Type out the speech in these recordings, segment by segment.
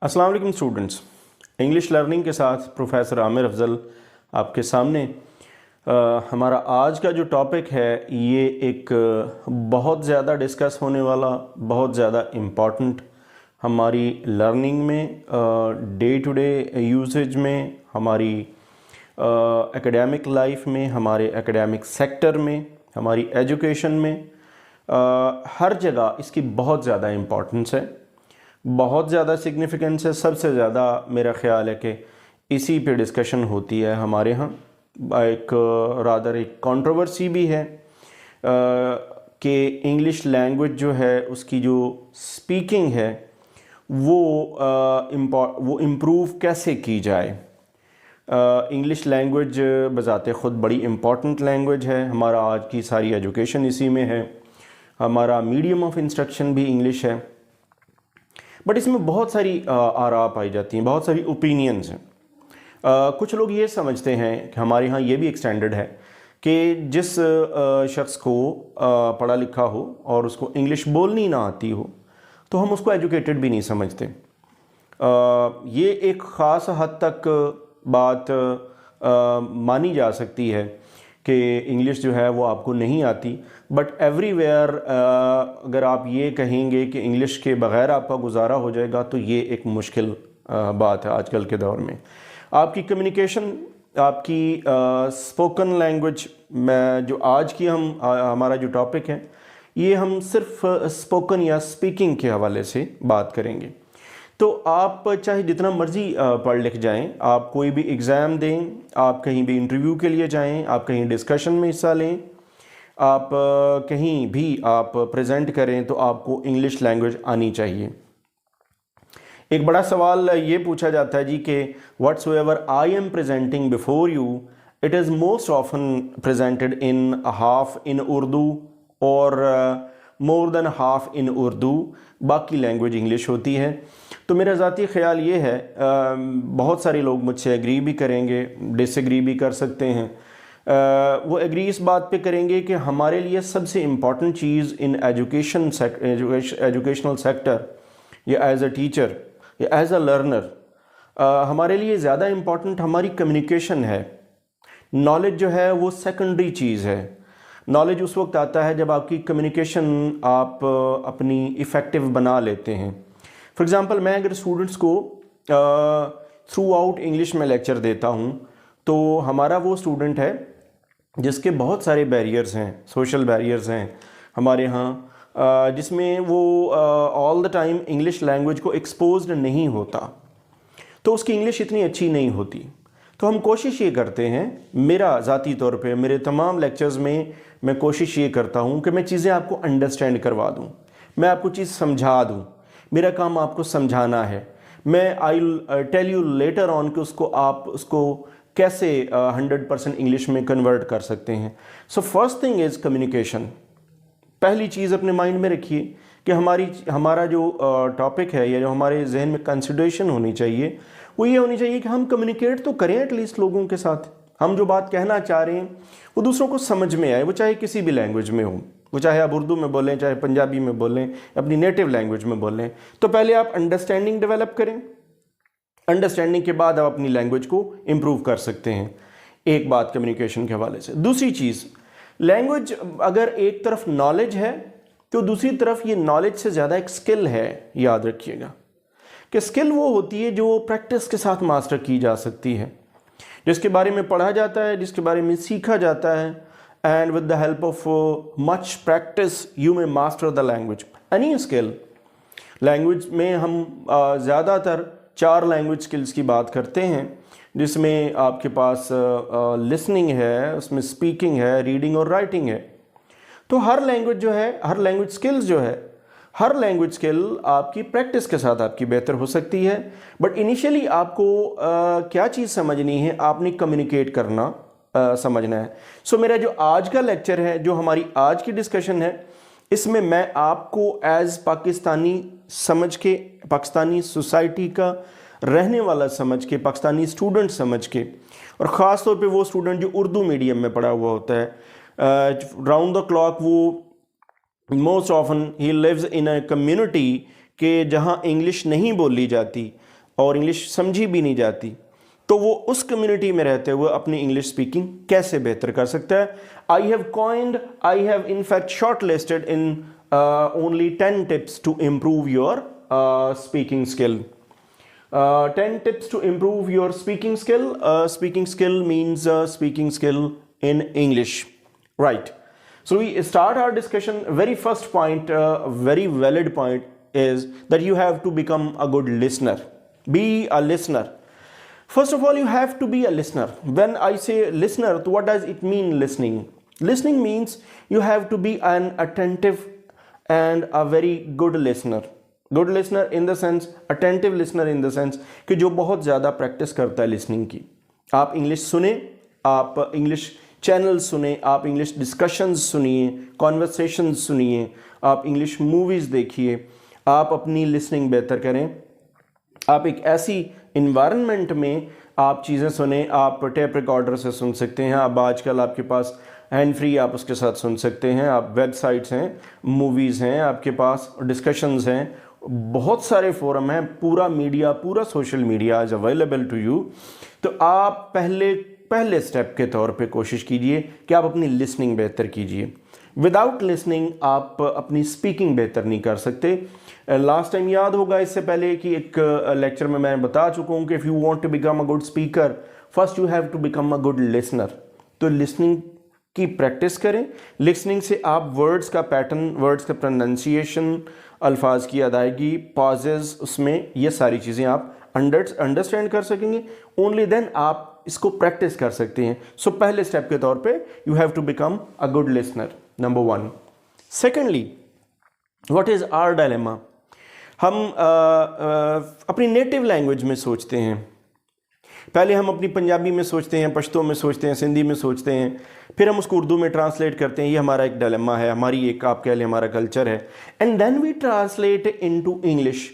अस्सलाम वालेकुम students. English learning के साथ प्रोफेसर आमिर अफजल आपके सामने। हमारा आज का जो टॉपिक है ये एक बहुत ज़्यादा डिस्कस होने वाला, बहुत ज़्यादा इम्पॉर्टेंट हमारी लर्निंग में, डे टू डे यूसेज में, हमारी एकेडमिक लाइफ में, हमारे एकेडमिक सेक्टर में, हमारी एजुकेशन में, हर जगह इसकी बहुत ज़्यादा इम्पॉर्टेंस है, बहुत ज़्यादा सिग्निफिकेंस है। सबसे ज़्यादा मेरा ख़्याल है कि इसी पे डिस्कशन होती है हमारे यहाँ। एक रादर एक कंट्रोवर्सी भी है कि इंग्लिश लैंग्वेज जो है उसकी जो स्पीकिंग है वो इम्प्रूव कैसे की जाए। इंग्लिश लैंग्वेज बज़ाते ख़ुद बड़ी इम्पॉर्टेंट लैंग्वेज है। हमारा आज की सारी एजुकेशन इसी में है, हमारा मीडियम ऑफ इंस्ट्रक्शन भी इंग्लिश है। बट इसमें बहुत सारी आरा पाई जाती हैं, बहुत सारी ओपिनियंस हैं। कुछ लोग ये समझते हैं कि हमारे यहाँ ये भी एक स्टैंडर्ड है कि जिस शख्स को पढ़ा लिखा हो और उसको इंग्लिश बोलनी ना आती हो तो हम उसको एजुकेटेड भी नहीं समझते। ये एक ख़ास हद तक बात मानी जा सकती है कि इंग्लिश जो है वो आपको नहीं आती, बट एवरीवेयर अगर आप ये कहेंगे कि इंग्लिश के बग़ैर आपका गुजारा हो जाएगा तो ये एक मुश्किल बात है आजकल के दौर में। आपकी कम्युनिकेशन, आपकी स्पोकन लैंग्वेज में जो आज की हमारा जो टॉपिक है ये हम सिर्फ स्पोकन या स्पीकिंग के हवाले से बात करेंगे। तो आप चाहे जितना मर्ज़ी पढ़ लिख जाएं, आप कोई भी एग्ज़ाम दें, आप कहीं भी इंटरव्यू के लिए जाएं, आप कहीं डिस्कशन में हिस्सा लें, आप कहीं भी आप प्रेजेंट करें तो आपको इंग्लिश लैंग्वेज आनी चाहिए। एक बड़ा सवाल ये पूछा जाता है जी कि whatsoever I am presenting before you it is most often presented in half in Urdu और more than half in Urdu, बाकी लैंग्वेज इंग्लिश होती है। तो मेरा ज़ाती ख़्याल ये है, बहुत सारे लोग मुझसे एग्री भी करेंगे, डिसएग्री भी कर सकते हैं। वो एग्री इस बात पे करेंगे कि हमारे लिए सबसे important cheese in educational sector या एज अ टीचर या एज अ लर्नर हमारे लिए ज़्यादा इम्पॉर्टेंट हमारी कम्युनिकेशन है। नॉलेज जो है वो सेकेंडरी चीज़ है। नॉलेज उस वक्त आता है जब आपकी कम्युनिकेशन आप अपनी इफ़ेक्टिव बना लेते हैं। फॉर एग्ज़ाम्पल, मैं अगर स्टूडेंट्स को थ्रू आउट इंग्लिश में लेक्चर देता हूँ तो हमारा वो स्टूडेंट है जिसके बहुत सारे बैरियर्स हैं, सोशल बैरियर्स हैं हमारे यहाँ, जिसमें वो all the time English language को एक्सपोज्ड नहीं होता, तो उसकी इंग्लिश इतनी अच्छी नहीं होती। तो हम कोशिश ये करते हैं, मेरा ज़ाती तौर पे मेरे तमाम लेक्चर्स में मैं कोशिश ये करता हूँ कि मैं चीज़ें आपको अंडरस्टैंड करवा दूँ, मैं आपको चीज़ समझा दूँ। मेरा काम आपको समझाना है। मैं I tell you later on कि आप उसको कैसे 100% इंग्लिश में कन्वर्ट कर सकते हैं। So first thing is communication. पहली चीज़ अपने माइंड में रखिए कि हमारा जो टॉपिक है या जो हमारे जहन में कंसिडरेशन होनी चाहिए वो ये होनी चाहिए कि हम कम्युनिकेट तो करें एटलीस्ट लोगों के साथ। हम जो बात कहना चाह रहे हैं वो दूसरों को समझ में आए, वो चाहे किसी भी लैंग्वेज में हो, वो चाहे आप उर्दू में बोलें, चाहे पंजाबी में बोलें, अपनी नेटिव लैंग्वेज में बोलें। तो पहले आप अंडरस्टैंडिंग डेवलप करें, अंडरस्टैंडिंग के बाद आप अपनी लैंग्वेज को इम्प्रूव कर सकते हैं। एक बात कम्युनिकेशन के हवाले से। दूसरी चीज़, लैंग्वेज अगर एक तरफ नॉलेज है तो दूसरी तरफ ये नॉलेज से ज़्यादा एक स्किल है। याद रखिएगा कि स्किल वो होती है जो प्रैक्टिस के साथ मास्टर की जा सकती है, जिसके बारे में पढ़ा जाता है, जिसके बारे में सीखा जाता है, and with the help of much practice you may master the language, any skill. Language में हम ज़्यादातर 4 लैंग्वेज स्किल्स की बात करते हैं, जिसमें आपके पास लिसनिंग है, उसमें स्पीकिंग है, रीडिंग और राइटिंग है। तो हर लैंग्वेज जो है, हर लैंग्वेज स्किल्स जो है, हर लैंग्वेज स्किल आपकी प्रैक्टिस के साथ आपकी बेहतर हो सकती है। बट इनिशियली आपको क्या चीज़ समझनी है, आपने कम्युनिकेट करना समझना है। सो मेरा जो आज का लेक्चर है, जो हमारी आज की डिस्कशन है, इसमें मैं आपको एज पाकिस्तानी समझ के, पाकिस्तानी सोसाइटी का रहने वाला समझ के, पाकिस्तानी स्टूडेंट समझ के, और ख़ास तौर पे वो स्टूडेंट जो उर्दू मीडियम में पढ़ा हुआ होता है, राउंड द क्लॉक वो मोस्ट ऑफन ही लिव्स इन अ कम्युनिटी के जहाँ इंग्लिश नहीं बोली जाती, और इंग्लिश समझी भी नहीं जाती, तो वो उस कम्युनिटी में रहते हुए अपनी इंग्लिश स्पीकिंग कैसे बेहतर कर सकता है। I have in fact short listed in only 10 tips to improve your speaking skill. 10 tips to improve your speaking skill. Speaking skill means speaking skill in English. Right. So we start our discussion. Very first point, very valid point is that you have to become a good listener. Be a listener. First of all, you have to be a listener. When I say listener, what does it mean listening? Listening means you have to be an attentive and a very good listener. Good listener in the sense, attentive listener in the sense कि जो बहुत ज़्यादा practice करता है listening की. आप English सुने, आप इंग्लिश चैनल सुने, आप इंग्लिश डिस्कशंस सुनिए, कॉन्वर्सेशंस सुनिए, आप इंग्लिश मूवीज़ देखिए, आप अपनी लिसनिंग बेहतर करें. आप एक ऐसी इन्वायरमेंट में आप चीज़ें सुने, आप टेप रिकॉर्डर से सुन सकते हैं, आप आजकल आपके पास हैंड फ्री आप उसके साथ सुन सकते हैं, आप वेबसाइट्स हैं, मूवीज़ हैं, आपके पास डिस्कशंस हैं, बहुत सारे फोरम हैं, पूरा मीडिया, पूरा social media is available to you. तो आप पहले स्टेप के तौर पे कोशिश कीजिए कि आप अपनी लिसनिंग बेहतर कीजिए. विदाउट लिसनिंग आप अपनी स्पीकिंग बेहतर नहीं कर सकते. लास्ट टाइम याद होगा इससे पहले कि एक लेक्चर में मैं बता चुका हूँ कि if you want to become a good speaker first you have to become a good listener. तो लिसनिंग की प्रैक्टिस करें. लिसनिंग से आप वर्ड्स का पैटर्न, वर्ड्स का प्रोनाउंसिएशन, अल्फाज की अदायगी, पॉजेज, उसमें ये सारी चीज़ें आप अंडरस्टैंड कर सकेंगे. ओनली देन आप इसको प्रैक्टिस कर सकते हैं. सो पहले स्टेप के तौर पे you have to become a good listener, number 1. Secondly, what is our dilemma? हम अपनी नेटिव लैंग्वेज में सोचते हैं. पहले हम अपनी पंजाबी में सोचते हैं, पश्तो में सोचते हैं, सिंधी में सोचते हैं, फिर हम उसको उर्दू में ट्रांसलेट करते हैं. ये हमारा एक डायलेमा है, हमारी एक, आप कह लें, हमारा कल्चर है. And then we translate into English.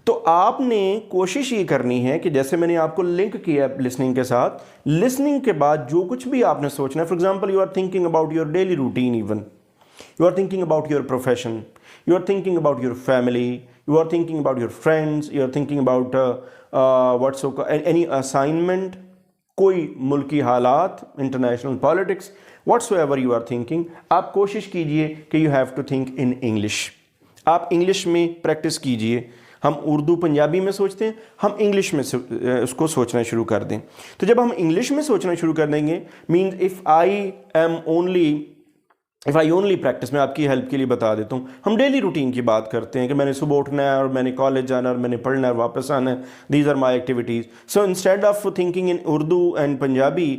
तो आपने कोशिश ये करनी है कि जैसे मैंने आपको लिंक किया लिसनिंग के साथ, लिसनिंग के बाद जो कुछ भी आपने सोचना है, for example you are thinking about your daily routine, even you are thinking about your profession, you are thinking about your family, you are thinking about your friends, you are thinking about any assignment, कोई मुल्की हालात, international politics, whatsoever you are thinking, आप कोशिश कीजिए कि you have to think in English. आप English में practice कीजिए. हम उर्दू पंजाबी में सोचते हैं, हम इंग्लिश में उसको सोचना शुरू कर दें. तो जब हम इंग्लिश में सोचना शुरू कर देंगे, means if I only practice, मैं आपकी हेल्प के लिए बता देता हूँ, हम डेली रूटीन की बात करते हैं कि मैंने सुबह उठना है और मैंने कॉलेज जाना है और मैंने पढ़ना है, वापस आना है, these are my activities. So instead of thinking in Urdu and Punjabi,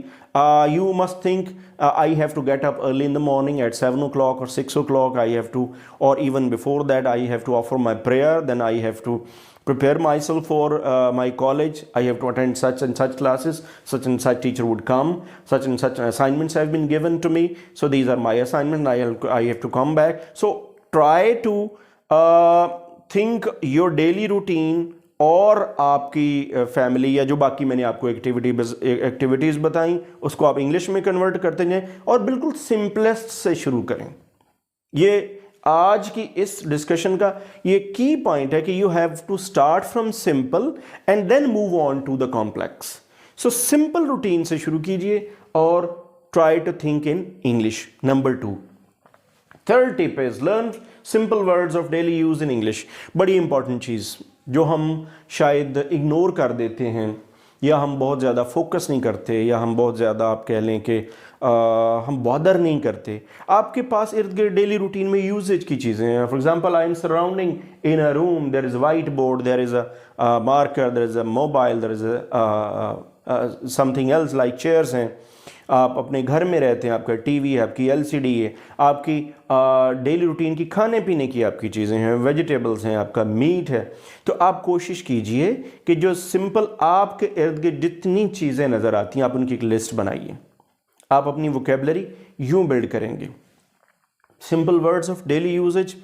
you must think I have to get up early in the morning at 7 o'clock or 6 o'clock. I have to, or even before that, I have to offer my prayer. Then I have to prepare myself for my college. I have to attend such and such classes. Such and such teacher would come. Such and such assignments have been given to me. So these are my assignments. I have to come back. So try to think your daily routine और आपकी family या जो बाकी मैंने आपको activities बताई उसको आप इंग्लिश में कन्वर्ट करते जाएं और बिल्कुल सिंपलेस्ट से शुरू करें. ये आज की इस डिस्कशन का ये की पॉइंट है कि you have to start from simple and then move on to the complex. So simple routine से शुरू कीजिए और try to think in English. Number 2. Third tip is learn simple words of daily use in English. बड़ी important चीज़ जो हम शायद ignore कर देते हैं या हम बहुत ज़्यादा फोकस नहीं करते या हम बहुत ज़्यादा, आप कह लें कि हम बॉदर नहीं करते. आपके पास इर्द गिर्द डेली रूटीन में यूजेज की चीज़ें हैं. For example, I am surrounding in a room, there is white board, there is a marker, there is a mobile, there is something else like chairs हैं. आप अपने घर में रहते हैं, आपका टीवी है, आपकी एलसीडी है, आपकी डेली रूटीन की खाने पीने की आपकी चीज़ें हैं, वेजिटेबल्स हैं, आपका मीट है. तो आप कोशिश कीजिए कि जो सिंपल आपके इर्द गिर्द जितनी चीज़ें नज़र आती हैं आप उनकी एक लिस्ट बनाइए. आप अपनी वोकेबलरी यूँ बिल्ड करेंगे. Simple words of daily usages,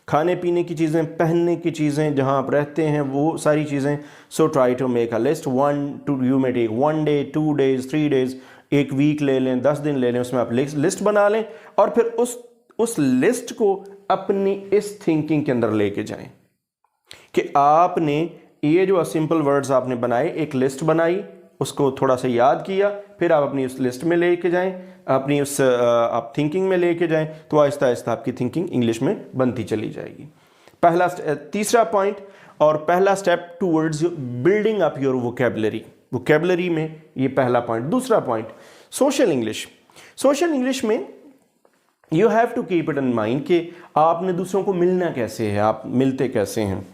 खाने पीने की चीज़ें, पहनने की चीज़ें, जहाँ आप रहते हैं वो सारी चीज़ें. So try to make a list. You may take 1 day, 2 days, 3 days, एक वीक ले लें, 10 दिन ले लें, उसमें आप लिस्ट बना लें और फिर उस लिस्ट को अपनी इस थिंकिंग के अंदर लेके जाएं कि आपने ये जो सिंपल वर्ड्स आपने बनाए, एक लिस्ट बनाई, उसको थोड़ा सा याद किया, फिर आप अपनी उस लिस्ट में लेके जाएं, अपनी उस आप थिंकिंग में लेके जाएं, तो आहिस्ता आहिस्ता आपकी थिंकिंग इंग्लिश में बनती चली जाएगी। पहला तीसरा पॉइंट और पहला step towards building up your vocabulary में ये पहला पॉइंट। दूसरा point social English. Social English में you have to keep it in mind कि आपने दूसरों को मिलना कैसे है, आप मिलते कैसे हैं,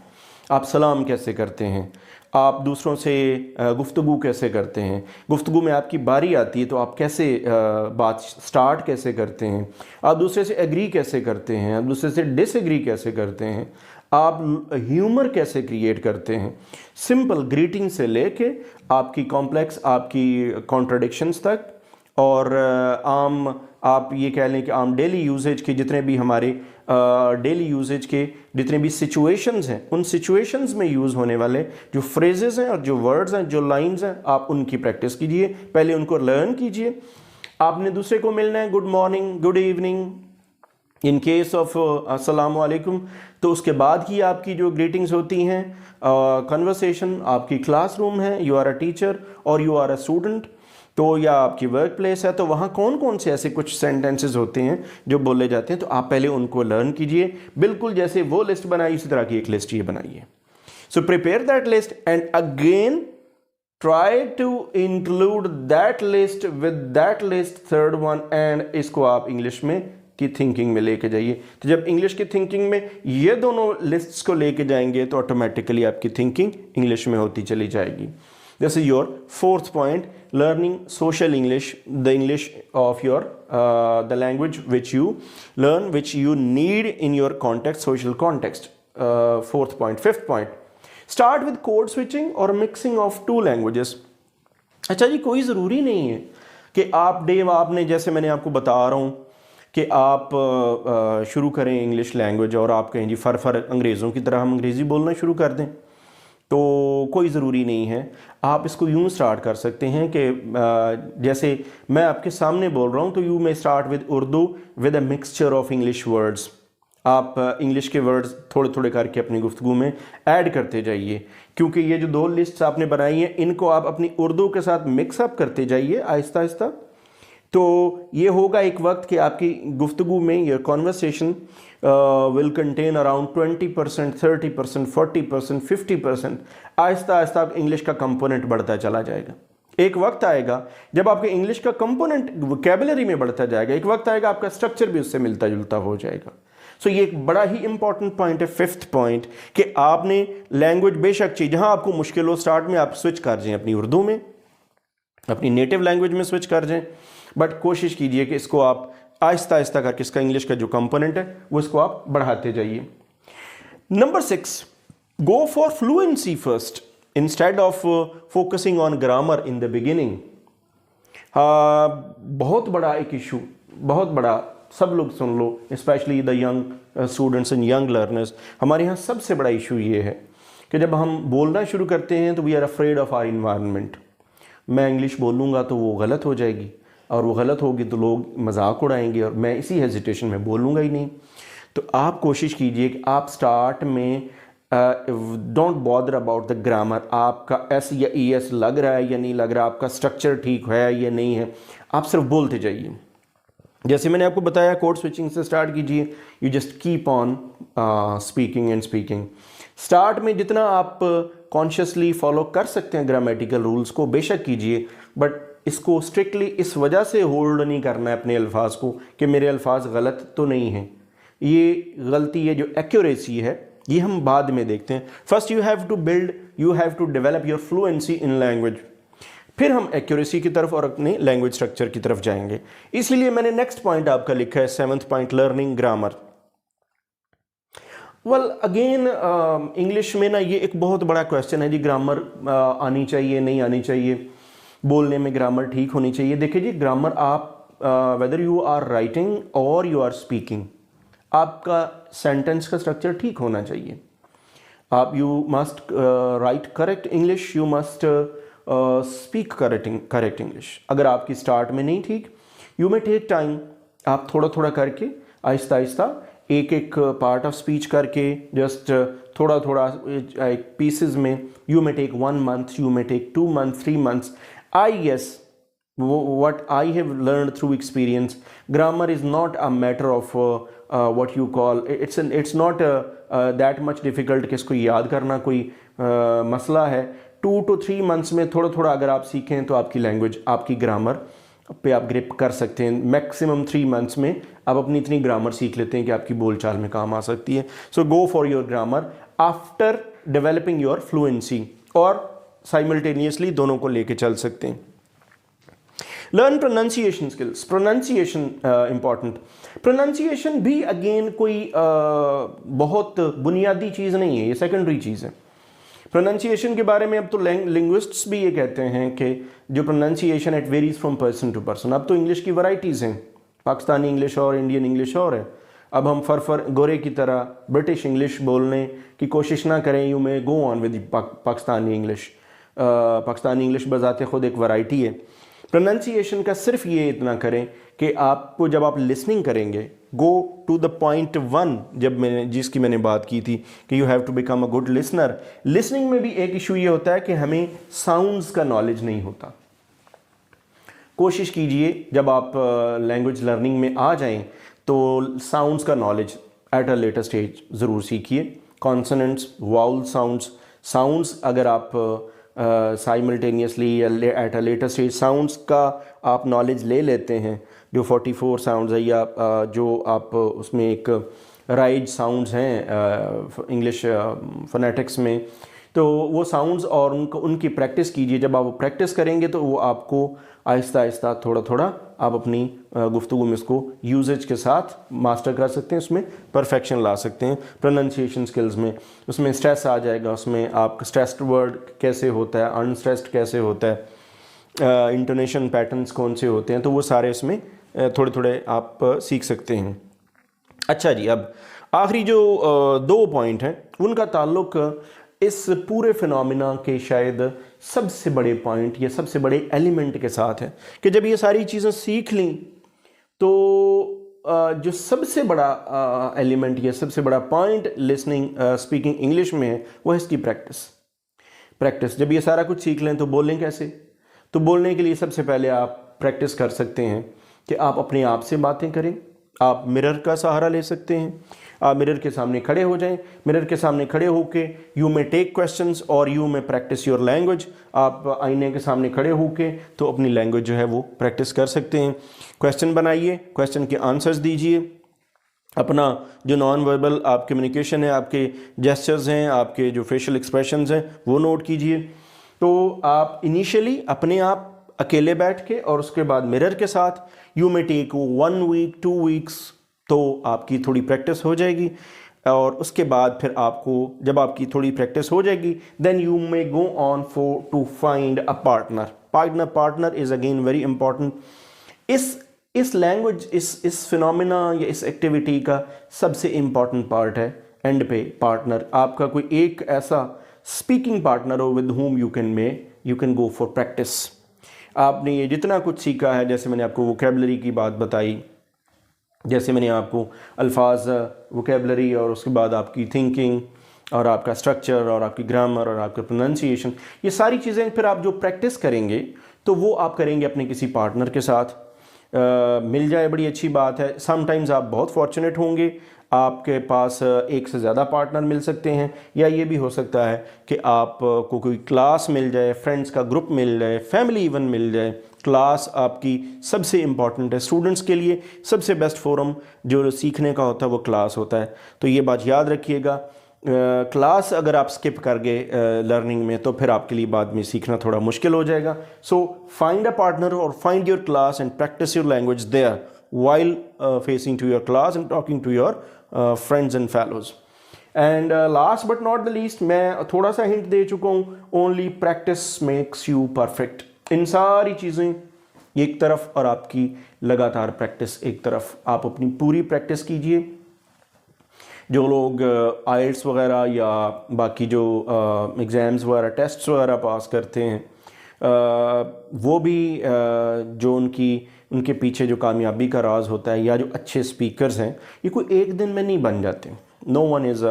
आप सलाम कैसे करते हैं, आप दूसरों से गुफ्तगू कैसे करते हैं, गुफ्तगू में आपकी बारी आती है तो आप कैसे बात स्टार्ट कैसे करते हैं, आप दूसरे से एग्री कैसे करते हैं, आप दूसरे से डिसएग्री कैसे करते हैं, आप ह्यूमर कैसे क्रिएट करते हैं। सिंपल ग्रीटिंग से लेके आपकी कॉम्प्लेक्स, आपकी कॉन्ट्रडिक्शंस तक, और आम आप ये कह लें कि आम डेली यूजेज के जितने भी हमारे डेली यूजेज के जितने भी सिचुएशंस हैं, उन सिचुएशंस में यूज़ होने वाले जो फ्रेजेस हैं और जो वर्ड्स हैं, जो लाइंस हैं, आप उनकी प्रैक्टिस कीजिए, पहले उनको लर्न कीजिए। आपने दूसरे को मिलना है, good morning, good evening, in case of अस्सलाम वालेकुम, तो उसके बाद ही आपकी जो ग्रीटिंग्स होती हैं। कन्वर्सेशन आपकी क्लासरूम है, यू आर अ टीचर और यू आर अ स्टूडेंट, तो या आपकी वर्क प्लेस है, तो वहाँ कौन कौन से ऐसे कुछ सेंटेंसेस होते हैं जो बोले जाते हैं, तो आप पहले उनको लर्न कीजिए। बिल्कुल जैसे वो लिस्ट बनाई उसी तरह की एक लिस्ट ये बनाइए। So prepare that list and again try to include that list with that list third one, and इसको आप इंग्लिश में की थिंकिंग में लेके जाइए। तो जब इंग्लिश की थिंकिंग में ये दोनों लिस्ट्स को लेके जाएंगे तो ऑटोमेटिकली आपकी थिंकिंग इंग्लिश में होती चली जाएगी। This is your fourth point, learning social English, the English of your the language which you learn, which you need in your context, social context. Fourth point. Fifth point, start with code switching or mixing of two languages. अच्छा जी, कोई ज़रूरी नहीं है कि आपने जैसे मैंने आपको बता रहा हूँ कि आप शुरू करें इंग्लिश लैंग्वेज और आप कहें जी फर अंग्रेज़ों की तरह हम अंग्रेज़ी बोलना शुरू कर दें, तो कोई ज़रूरी नहीं है। आप इसको यूँ स्टार्ट कर सकते हैं कि जैसे मैं आपके सामने बोल रहा हूँ, तो you may start with Urdu with a mixture of English words. आप इंग्लिश के वर्ड्स थोड़े थोड़े करके अपनी गुफ्तगू में ऐड करते जाइए, क्योंकि ये जो दो लिस्ट्स आपने बनाई हैं इनको आप अपनी उर्दू के साथ मिक्सअप करते जाइए आहिस्ता आहिस्ता। तो ये होगा एक वक्त कि आपकी गुफ्तगू में ये conversation will contain around 20%, 30%, 40%, 50%। Aahista Aahista English का कंपोनेंट बढ़ता चला जाएगा। एक वक्त आएगा जब आपके इंग्लिश का कंपोनेंट वोकैबुलरी में बढ़ता जाएगा, एक वक्त आएगा आपका स्ट्रक्चर भी उससे मिलता जुलता हो जाएगा। सो ये एक बड़ा ही इंपॉर्टेंट पॉइंट है, फिफ्थ पॉइंट, कि आपने लैंग्वेज बेशक चाहिए, जहाँ आपको मुश्किल हो स्टार्ट में आप स्विच कर जाएं अपनी उर्दू में, अपनी नेटिव लैंग्वेज में स्विच कर जाएं, बट कोशिश कीजिए कि इसको आप आहिस्ता आहिस्ता करके इसका इंग्लिश का जो कंपोनेंट है वो इसको आप बढ़ाते जाइए। Number 6, go for fluency first instead of focusing on grammar in the beginning. बहुत बड़ा एक इशू, बहुत बड़ा, सब लोग सुन लो, specially the young students and young learners. हमारे यहाँ सबसे बड़ा इशू ये है कि जब हम बोलना शुरू करते हैं तो we are afraid of our environment. मैं इंग्लिश बोलूँगा तो वो गलत हो जाएगी, और वो गलत होगी तो लोग मजाक उड़ाएंगे, और मैं इसी हेजिटेशन में बोलूँगा ही नहीं। तो आप कोशिश कीजिए कि आप स्टार्ट में don't bother about the grammar. आपका एस या ई एस लग रहा है या नहीं लग रहा, आपका स्ट्रक्चर ठीक है या नहीं है, आप सिर्फ बोलते जाइए। जैसे मैंने आपको बताया, कोड स्विचिंग से स्टार्ट कीजिए। You just keep on speaking and speaking. Start में जितना आप कॉन्शियसली फॉलो कर सकते हैं ग्रामेटिकल रूल्स को, बेशक कीजिए, बट इसको स्ट्रिक्टली इस वजह से होल्ड नहीं करना है अपने अल्फाज को कि मेरे अल्फाज गलत तो नहीं हैं। ये गलती है, जो एक्यूरेसी है ये हम बाद में देखते हैं। First you have to develop your fluency in language, फिर हम एक्यूरेसी की तरफ और अपने लैंग्वेज स्ट्रक्चर की तरफ जाएंगे। इसलिए मैंने नेक्स्ट पॉइंट आपका लिखा है 7th point, learning grammar. Well again English में ना ये एक बहुत बड़ा क्वेश्चन है जी, ग्रामर आनी चाहिए नहीं आनी चाहिए, बोलने में ग्रामर ठीक होनी चाहिए। देखिए जी, ग्रामर आप वेदर यू आर राइटिंग और यू आर स्पीकिंग, आपका सेंटेंस का स्ट्रक्चर ठीक होना चाहिए। आप you must write correct English, you must speak correct English. अगर आपकी स्टार्ट में नहीं ठीक, यू मे टेक टाइम, आप थोड़ा थोड़ा करके आहिस्ता आहिस्ता एक एक पार्ट ऑफ स्पीच करके जस्ट थोड़ा थोड़ा पीसेस में, you may take 1 month, you may take 2 months, 3 months. I guess what I have learned through experience, grammar is not a matter of what you call, it's not that much difficult कि इसको याद करना कोई मसला है. 2 to 3 months में थोड़ा थोड़ा अगर आप सीखें तो आपकी लैंग्वेज, आपकी ग्रामर पे आप ग्रिप कर सकते हैं. मैक्सिमम 3 months में आप अपनी इतनी ग्रामर सीख लेते हैं कि आपकी बोलचाल में काम आ सकती है. So go for your grammar after developing your fluency, और साइमल्टेनियसली दोनों को लेके चल सकते हैं. Learn pronunciation skills. Pronunciation important. Pronunciation भी अगेन कोई बहुत बुनियादी चीज़ नहीं है, ये सेकेंडरी चीज़ है. प्रोनाउंसिएशन के बारे में अब तो लिंग्विस्ट्स भी ये कहते हैं कि जो pronunciation it varies from person to person. अब तो इंग्लिश की वैरायटीज़ हैं, पाकिस्तानी इंग्लिश और इंडियन इंग्लिश और है. अब हम फर गोरे की तरह ब्रिटिश इंग्लिश बोलने की कोशिश ना करें. You may go on with Pakistani English. Pakistani English बजाते खुद एक वैरायटी है. प्रोनाउंसिएशन का सिर्फ ये इतना करें कि आपको जब आप लिसनिंग करेंगे, गो टू द पॉइंट 1, जब जिसकी मैंने बात की थी कि you have to become a good listener. Listening में भी एक इशू ये होता है कि हमें साउंड्स का नॉलेज नहीं होता. कोशिश कीजिए जब आप लैंग्वेज लर्निंग में आ जाएं तो साउंड्स का knowledge at a later stage ज़रूर सीखिए. कॉन्सोनेंट्स, वाउल साउंड्स अगर आप साइमल्टेनियसली या at a later stage sounds का आप नॉलेज ले लेते हैं, जो 44 साउंड्स है या जो आप उसमें एक राइज साउंड्स हैं इंग्लिश फोनेटिक्स में, तो वो साउंड्स और उनकी प्रैक्टिस कीजिए. जब आप प्रैक्टिस करेंगे तो वो आपको आहिस्ता आहिस्ता थोड़ा थोड़ा आप अपनी गुफ्तगू में इसको यूजेज के साथ मास्टर कर सकते हैं, उसमें परफेक्शन ला सकते हैं. प्रोनाउंसिएशन स्किल्स में उसमें स्ट्रेस आ जाएगा, उसमें आप स्ट्रेस्ड वर्ड कैसे होता है, अनस्ट्रेस्ड कैसे होता है, इंटोनेशन पैटर्न्स कौन से होते हैं, तो वो सारे इसमें थोड़े थोड़े आप सीख सकते हैं. अच्छा जी, अब आखिरी जो 2 पॉइंट हैं उनका ताल्लुक इस पूरे फिनोमिना के शायद सबसे बड़े पॉइंट या सबसे बड़े एलिमेंट के साथ है कि जब ये सारी चीज़ें सीख ली तो जो सबसे बड़ा एलिमेंट या सबसे बड़ा पॉइंट लिसनिंग स्पीकिंग इंग्लिश में है वो है इसकी प्रैक्टिस. जब ये सारा कुछ सीख लें तो बोलें कैसे? तो बोलने के लिए सबसे पहले आप प्रैक्टिस कर सकते हैं कि आप अपने आप से बातें करें. आप मिरर का सहारा ले सकते हैं. आप मिरर के सामने खड़े हो जाएं. मिरर के सामने खड़े होके यू मे टेक क्वेश्चंस और you may practice your language. आप आईने के सामने खड़े होके तो अपनी लैंग्वेज जो है वो प्रैक्टिस कर सकते हैं. क्वेश्चन बनाइए, क्वेश्चन के आंसर्स दीजिए. अपना जो नॉन वर्बल आप कम्युनिकेशन है, आपके जेस्चर्स हैं, आपके जो फेशियल एक्सप्रेशंस हैं वो नोट कीजिए. तो आप इनिशियली अपने आप अकेले बैठ के और उसके बाद मिरर के साथ you may take 1 week 2 weeks, तो आपकी थोड़ी प्रैक्टिस हो जाएगी. और उसके बाद फिर आपको जब आपकी थोड़ी प्रैक्टिस हो जाएगी then you may go on for to find a partner is again very important. इस लैंग्वेज इस फिनोमिना या इस एक्टिविटी का सबसे इम्पॉर्टेंट पार्ट है एंड पे पार्टनर. आपका कोई एक ऐसा स्पीकिंग पार्टनर हो with whom you can go for practice. आपने ये जितना कुछ सीखा है, जैसे मैंने आपको वोकेबलरी की बात बताई, जैसे मैंने आपको अल्फाज वोकेबलरी और उसके बाद आपकी थिंकिंग और आपका स्ट्रक्चर और आपकी ग्रामर और आपका प्रोनाउंसिएशन, ये सारी चीज़ें फिर आप जो प्रैक्टिस करेंगे तो वो आप करेंगे अपने किसी पार्टनर के साथ. मिल जाए बड़ी अच्छी बात है. समटाइम्स आप बहुत फॉर्चुनेट होंगे, आपके पास एक से ज़्यादा पार्टनर मिल सकते हैं, या ये भी हो सकता है कि आपको कोई क्लास मिल जाए, फ्रेंड्स का ग्रुप मिल जाए, फैमिली इवन मिल जाए. क्लास आपकी सबसे इम्पॉर्टेंट है. स्टूडेंट्स के लिए सबसे बेस्ट फोरम जो सीखने का होता है वो क्लास होता है. तो ये बात याद रखिएगा. क्लास अगर आप स्किप कर गए लर्निंग में तो फिर आपके लिए बाद में सीखना थोड़ा मुश्किल हो जाएगा. सो फाइंड अ पार्टनर और find your class and practice your language there while facing to your class and talking to your friends and fellows. And last but not the least, मैं थोड़ा सा हिंट दे चुका हूँ, only practice makes you perfect. इन सारी चीज़ें एक तरफ और आपकी लगातार प्रैक्टिस एक तरफ. आप अपनी पूरी प्रैक्टिस कीजिए. जो लोग आइल्स वगैरह या बाकी जो एग्ज़ाम्स वगैरह टेस्ट्स वगैरह पास करते हैं वो भी जो उनकी उनके पीछे जो कामयाबी का राज होता है या जो अच्छे स्पीकर्स हैं, ये कोई एक दिन में नहीं बन जाते. No one is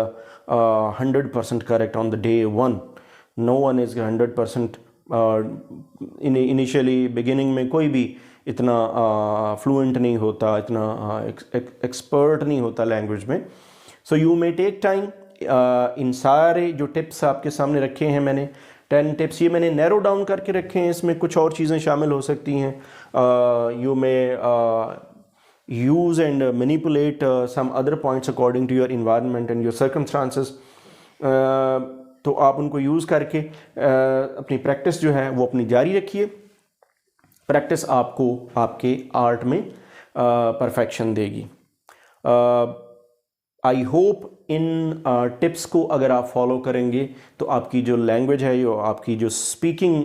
100% correct on the day one. No one is 100% initially beginning में कोई भी इतना फ्लुएंट नहीं होता, इतना एक्सपर्ट नहीं होता लैंग्वेज में. So you may take time. इन सारे जो टिप्स आपके सामने रखे हैं मैंने 10 टिप्स, ये मैंने नैरो डाउन करके रखे हैं. इसमें कुछ और चीज़ें शामिल हो सकती हैं. You may use and manipulate some other points according to your environment and your circumstances. तो आप उनको यूज़ करके अपनी प्रैक्टिस जो है वो अपनी जारी रखिए. प्रैक्टिस आपको आपके आर्ट में परफेक्शन देगी. आई होप इन टिप्स को अगर आप फॉलो करेंगे तो आपकी जो लैंग्वेज है, जो आपकी जो स्पीकिंग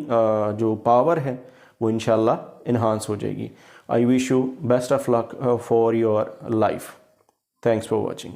जो पावर है वो इंशाल्लाह इन्हांस हो जाएगी. I wish you best of luck for your life. Thanks for watching.